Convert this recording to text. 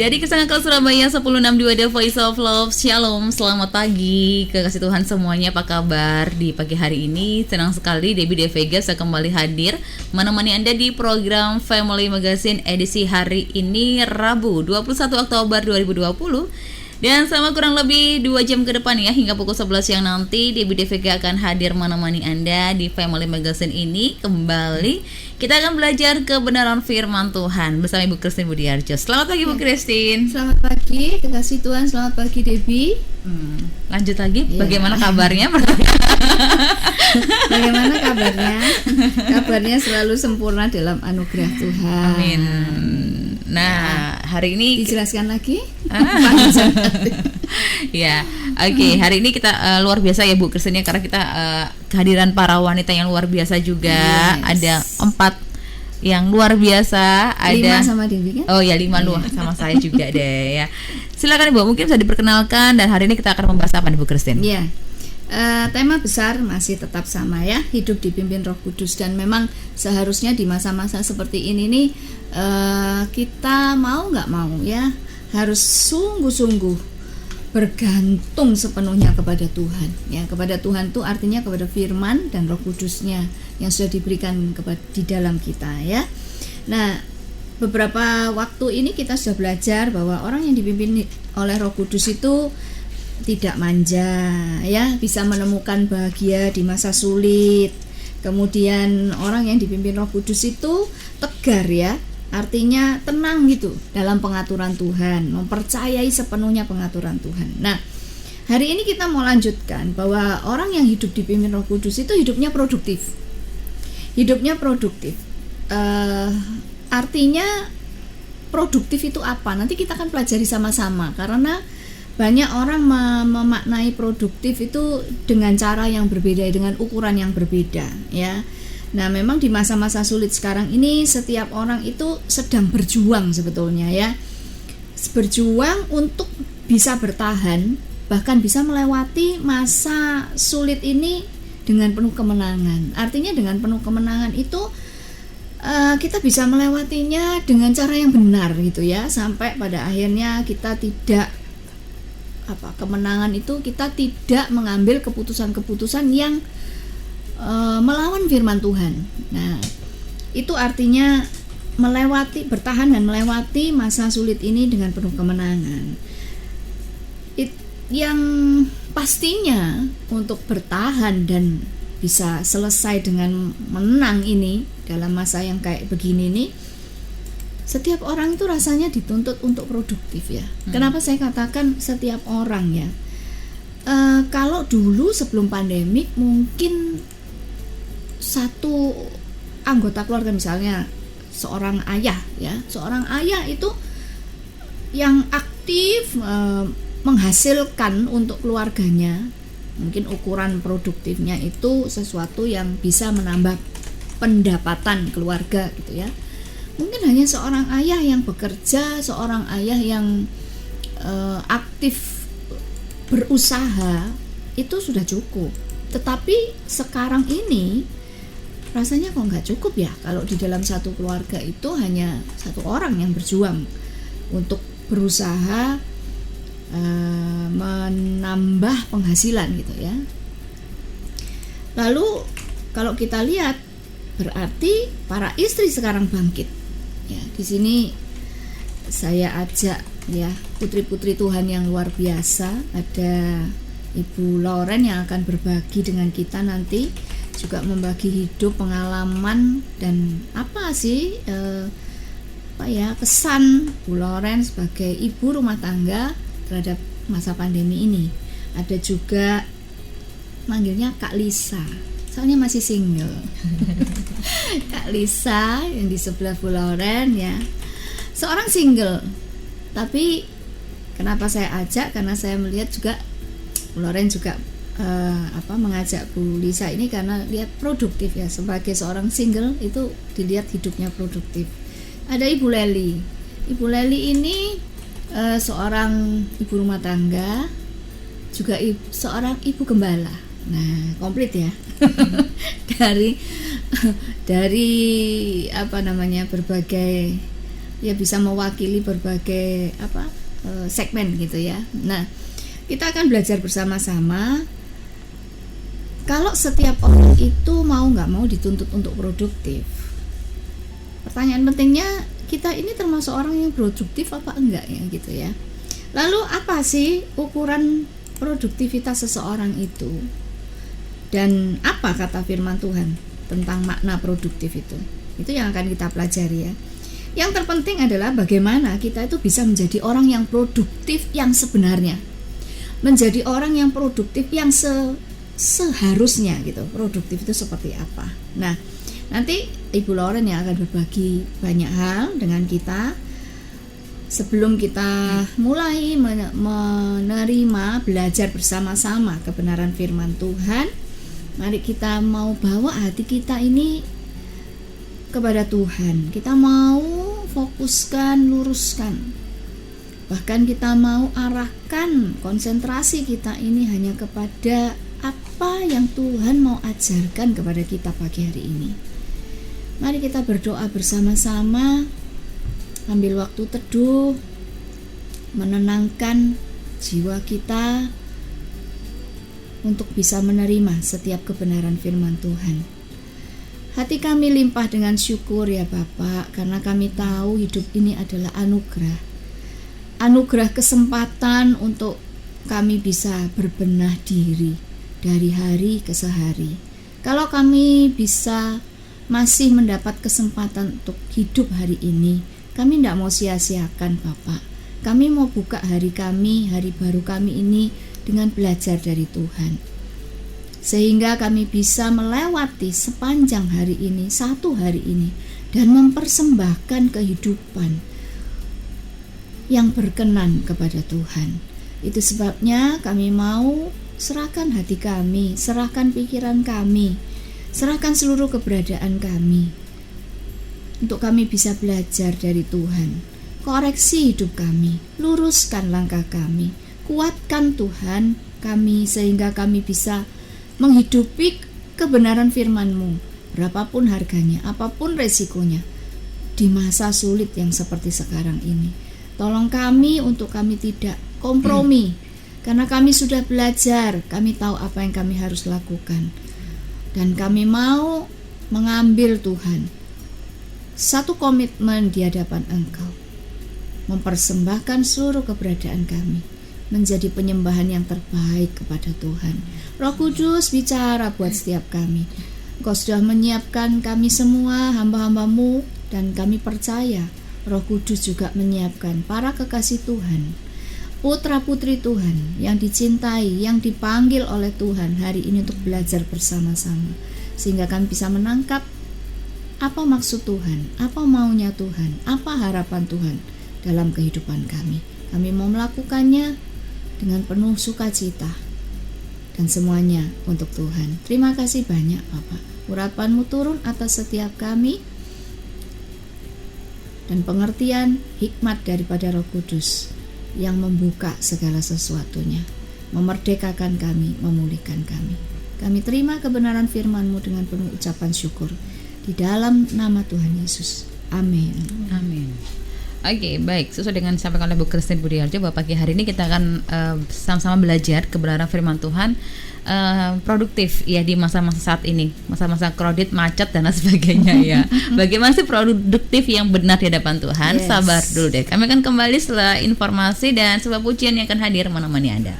Dari Kesangkal Surabaya 1062 The Voice of Love. Shalom, selamat pagi kekasih Tuhan semuanya. Apa kabar di pagi hari ini? Senang sekali Debbie De Vega saya kembali hadir menemani Anda di program Family Magazine edisi hari ini Rabu 21 Oktober 2020. Dan selama kurang lebih 2 jam ke depan ya, hingga pukul 11 siang nanti Debbie De Vega akan hadir menemani Anda di Family Magazine ini. Kembali kita akan belajar kebenaran firman Tuhan bersama Ibu Christine Budiarjo. Selamat pagi Bu Christine. Selamat pagi kekasih Tuhan, selamat pagi Debbie. Lanjut lagi, bagaimana kabarnya? Bagaimana kabarnya? Kabarnya selalu sempurna dalam anugerah Tuhan. Amin. Nah, hari ini dijelaskan lagi. Ya, oke. Hari ini kita luar biasa ya Bu Christine, karena kita kehadiran para wanita yang luar biasa juga. Ada 4 yang luar biasa. Ada 5 sama Dewi kan? Oh ya, 5 luar sama saya juga deh ya. Silakan Ibu, mungkin bisa diperkenalkan, dan hari ini kita akan membahas apa nih Bu Christine? Iya. Tema besar masih tetap sama ya, hidup dipimpin Roh Kudus. Dan memang seharusnya di masa-masa seperti ini nih, kita mau nggak mau ya harus sungguh-sungguh bergantung sepenuhnya kepada Tuhan ya. Kepada Tuhan itu artinya kepada firman dan Roh Kudusnya yang sudah diberikan di dalam kita ya. Nah, beberapa waktu ini kita sudah belajar bahwa orang yang dipimpin oleh Roh Kudus itu tidak manja ya, bisa menemukan bahagia di masa sulit. Kemudian orang yang dipimpin Roh Kudus itu tegar ya, artinya tenang gitu dalam pengaturan Tuhan, mempercayai sepenuhnya pengaturan Tuhan. Nah, hari ini kita mau lanjutkan bahwa orang yang hidup dipimpin Roh Kudus itu hidupnya produktif. Hidupnya produktif. Artinya produktif itu apa? Nanti kita akan pelajari sama-sama, karena banyak orang memaknai produktif itu dengan cara yang berbeda, dengan ukuran yang berbeda ya. Nah, memang di masa-masa sulit sekarang ini setiap orang itu sedang berjuang sebetulnya ya. Berjuang untuk bisa bertahan, bahkan bisa melewati masa sulit ini dengan penuh kemenangan. Artinya dengan penuh kemenangan itu kita bisa melewatinya dengan cara yang benar gitu ya, sampai pada akhirnya kita tidak kemenangan itu kita tidak mengambil keputusan-keputusan yang melawan firman Tuhan. Nah, itu artinya bertahan dan melewati masa sulit ini dengan penuh kemenangan. Yang pastinya untuk bertahan dan bisa selesai dengan menang ini dalam masa yang kayak begini nih, setiap orang itu rasanya dituntut untuk produktif ya. Kenapa saya katakan setiap orang ya? Kalau dulu sebelum pandemik mungkin satu anggota keluarga, misalnya seorang ayah ya, seorang ayah itu yang aktif menghasilkan untuk keluarganya, mungkin ukuran produktifnya itu sesuatu yang bisa menambah pendapatan keluarga gitu ya. Mungkin hanya seorang ayah yang bekerja, seorang ayah yang aktif berusaha, itu sudah cukup. Tetapi sekarang ini rasanya kok nggak cukup ya, kalau di dalam satu keluarga itu hanya satu orang yang berjuang untuk berusaha menambah penghasilan gitu ya. Lalu kalau kita lihat, berarti para istri sekarang bangkit. Ya, di sini saya ajak ya putri-putri Tuhan yang luar biasa. Ada Ibu Lauren yang akan berbagi dengan kita nanti, juga membagi hidup, pengalaman, dan apa sih kesan Bu Lauren sebagai ibu rumah tangga terhadap masa pandemi ini. Ada juga manggilnya Kak Lisa, soalnya masih single. Kak Lisa yang di sebelah Bu Lauren ya, seorang single. Tapi kenapa saya ajak? Karena saya melihat juga Bu Lauren juga mengajak Bu Lisa ini karena lihat produktif ya, sebagai seorang single itu dilihat hidupnya produktif. Ada Ibu Leli. Ibu Leli ini seorang ibu rumah tangga, juga seorang ibu gembala. Nah, komplit ya. dari berbagai ya bisa mewakili berbagai segmen gitu ya. Nah, kita akan belajar bersama-sama. Kalau setiap orang itu mau nggak mau dituntut untuk produktif, pertanyaan pentingnya, kita ini termasuk orang yang produktif apa enggak ya gitu ya. Lalu apa sih ukuran produktivitas seseorang itu? Dan apa kata firman Tuhan tentang makna produktif itu? Itu yang akan kita pelajari ya. Yang terpenting adalah bagaimana kita itu bisa menjadi orang yang produktif yang sebenarnya. Menjadi orang yang produktif yang seharusnya gitu. Produktif itu seperti apa? Nah, nanti Ibu Lauren yang akan berbagi banyak hal dengan kita. Sebelum kita mulai menerima, belajar bersama-sama kebenaran firman Tuhan, mari kita mau bawa hati kita ini kepada Tuhan. Kita mau fokuskan, luruskan. Bahkan kita mau arahkan konsentrasi kita ini hanya kepada apa yang Tuhan mau ajarkan kepada kita pagi hari ini. Mari kita berdoa bersama-sama, ambil waktu teduh, menenangkan jiwa kita untuk bisa menerima setiap kebenaran firman Tuhan. Hati kami limpah dengan syukur ya Bapak, karena kami tahu hidup ini adalah anugerah. Anugerah kesempatan untuk kami bisa berbenah diri dari hari ke hari. Kalau kami bisa masih mendapat kesempatan untuk hidup hari ini, kami tidak mau sia-siakan Bapak. Kami mau buka hari kami, hari baru kami ini dengan belajar dari Tuhan, sehingga kami bisa melewati sepanjang hari ini, satu hari ini, dan mempersembahkan kehidupan yang berkenan kepada Tuhan. Itu sebabnya kami mau serahkan hati kami, serahkan pikiran kami, serahkan seluruh keberadaan kami, untuk kami bisa belajar dari Tuhan. Koreksi hidup kami, luruskan langkah kami, kuatkan Tuhan kami, sehingga kami bisa menghidupi kebenaran firman-Mu, berapapun harganya, apapun resikonya, di masa sulit yang seperti sekarang ini. Tolong kami untuk kami tidak kompromi, karena kami sudah belajar, kami tahu apa yang kami harus lakukan. Dan kami mau mengambil Tuhan satu komitmen di hadapan Engkau, mempersembahkan seluruh keberadaan kami menjadi penyembahan yang terbaik kepada Tuhan. Roh Kudus bicara buat setiap kami. Engkau sudah menyiapkan kami semua hamba-hamba-Mu, dan kami percaya Roh Kudus juga menyiapkan para kekasih Tuhan, putra-putri Tuhan yang dicintai, yang dipanggil oleh Tuhan hari ini untuk belajar bersama-sama, sehingga kami bisa menangkap apa maksud Tuhan, apa maunya Tuhan, apa harapan Tuhan dalam kehidupan kami. Kami mau melakukannya dengan penuh sukacita, dan semuanya untuk Tuhan. Terima kasih banyak Bapak. Urapan-Mu turun atas setiap kami, dan pengertian hikmat daripada Roh Kudus yang membuka segala sesuatunya, memerdekakan kami, memulihkan kami. Kami terima kebenaran firman-Mu dengan penuh ucapan syukur di dalam nama Tuhan Yesus. Amin. Amin. Oke, baik. Sesuai dengan disampaikan oleh Bu Christine Budiarjo, bahwa pagi hari ini kita akan sama-sama belajar kebenaran firman Tuhan, produktif ya di masa-masa saat ini, masa-masa kredit, macet dan lain sebagainya ya. Bagaimana sih produktif yang benar di hadapan Tuhan? Yes. Sabar dulu deh. Kami akan kembali setelah informasi dan sebuah pujian yang akan hadir menemani Anda.